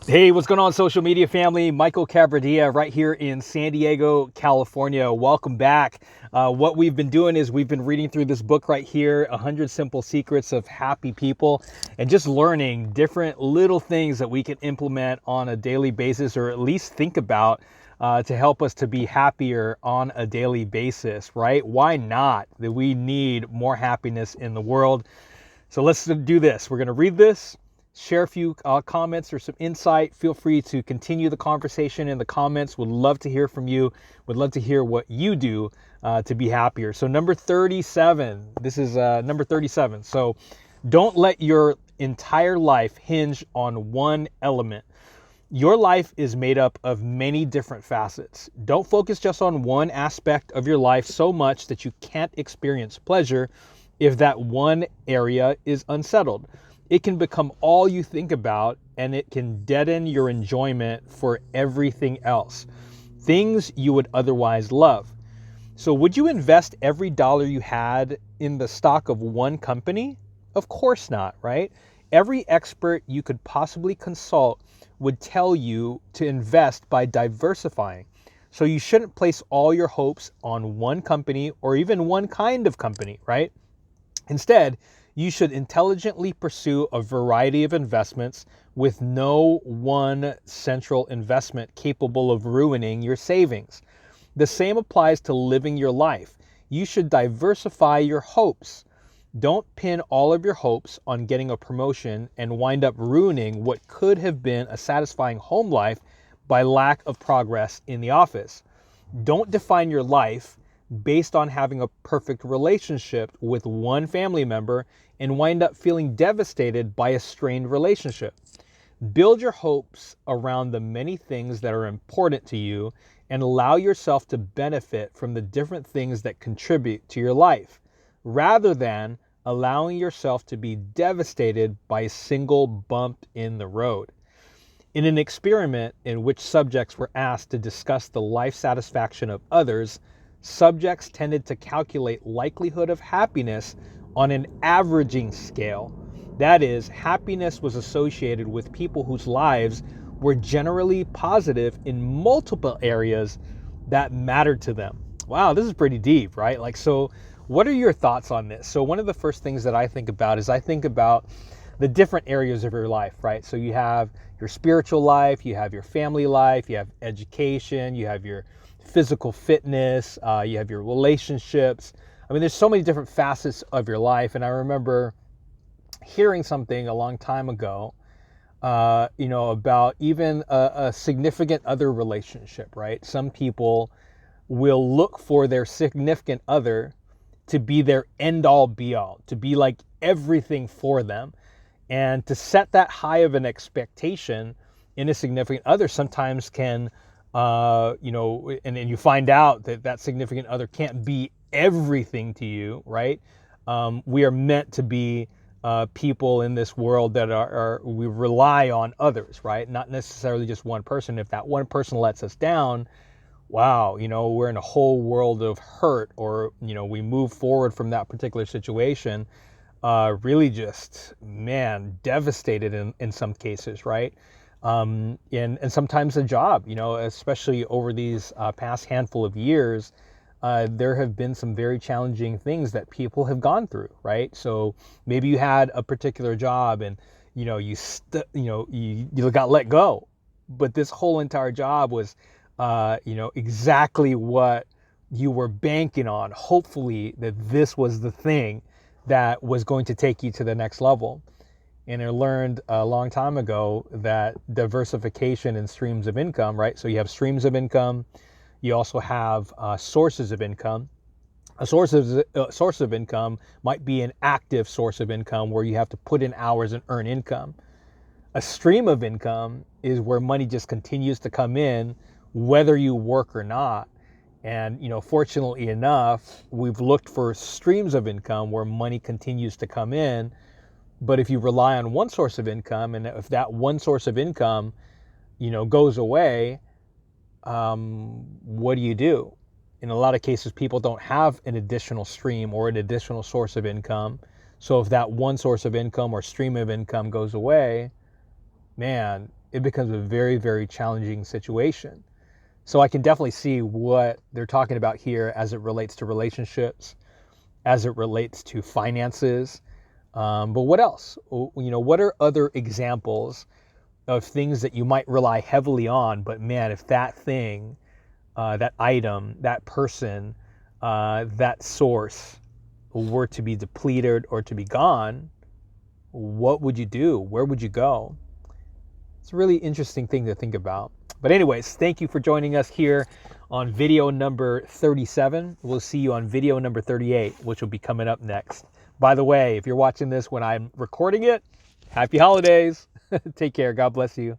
Hey, what's going on, social media family? Michael Cabradilla right here in San Diego, California. Welcome back. What we've been doing is we've been reading through this book right here, 100 Simple Secrets of Happy People, and just learning different little things that we can implement on a daily basis, or at least think about to help us to be happier on a daily basis, right? Why not? That we need more happiness in the world. So let's do this. We're going to read this, share a few comments or some insight. Feel free to continue the conversation in the comments. Would love to hear from you. Would love to hear what you do to be happier. So number 37, this is number 37. So don't let your entire life hinge on one element. Your life is made up of many different facets. Don't focus just on one aspect of your life so much that you can't experience pleasure if that one area is unsettled. It can become all you think about, and it can deaden your enjoyment for everything else, things you would otherwise love. So would you invest every dollar you had in the stock of one company? Of course not, right? Every expert you could possibly consult would tell you to invest by diversifying. So you shouldn't place all your hopes on one company or even one kind of company, right? Instead, you should intelligently pursue a variety of investments with no one central investment capable of ruining your savings. The same applies to living your life. You should diversify your hopes. Don't pin all of your hopes on getting a promotion and wind up ruining what could have been a satisfying home life by lack of progress in the office. Don't define your life based on having a perfect relationship with one family member and wind up feeling devastated by a strained relationship. Build your hopes around the many things that are important to you and allow yourself to benefit from the different things that contribute to your life, rather than allowing yourself to be devastated by a single bump in the road. In an experiment in which subjects were asked to discuss the life satisfaction of others, subjects tended to calculate likelihood of happiness on an averaging scale. That is, happiness was associated with people whose lives were generally positive in multiple areas that mattered to them. Wow, this is pretty deep, right? So what are your thoughts on this? So one of the first things that I think about is I think about the different areas of your life, right? So you have your spiritual life, you have your family life, you have education, you have your physical fitness, you have your relationships. I mean, there's so many different facets of your life. And I remember hearing something a long time ago, about even a significant other relationship, right? Some people will look for their significant other to be their end all be all, to be like everything for them. And to set that high of an expectation in a significant other sometimes can, and you find out that that significant other can't be everything to you, right? We are meant to be people in this world that we rely on others, right? Not necessarily just one person. If that one person lets us down, wow, we're in a whole world of hurt, or, we move forward from that particular situation, really just, man, devastated in some cases, right? And sometimes a job, especially over these past handful of years, there have been some very challenging things that people have gone through, right? So maybe you had a particular job and, you got let go, but this whole entire job was, exactly what you were banking on. Hopefully that this was the thing that was going to take you to the next level. And I learned a long time ago that diversification and streams of income, right? So you have streams of income. You also have sources of income. A source of income might be an active source of income where you have to put in hours and earn income. A stream of income is where money just continues to come in, whether you work or not. And, fortunately enough, we've looked for streams of income where money continues to come in. But if you rely on one source of income, and if that one source of income, goes away, what do you do? In a lot of cases, people don't have an additional stream or an additional source of income. So if that one source of income or stream of income goes away, man, it becomes a very, very challenging situation. So I can definitely see what they're talking about here as it relates to relationships, as it relates to finances. But what else? What are other examples of things that you might rely heavily on? But man, if that thing, that item, that person, that source were to be depleted or to be gone, what would you do? Where would you go? It's a really interesting thing to think about. But anyways, thank you for joining us here on video number 37. We'll see you on video number 38, which will be coming up next. By the way, if you're watching this when I'm recording it, happy holidays. Take care. God bless you.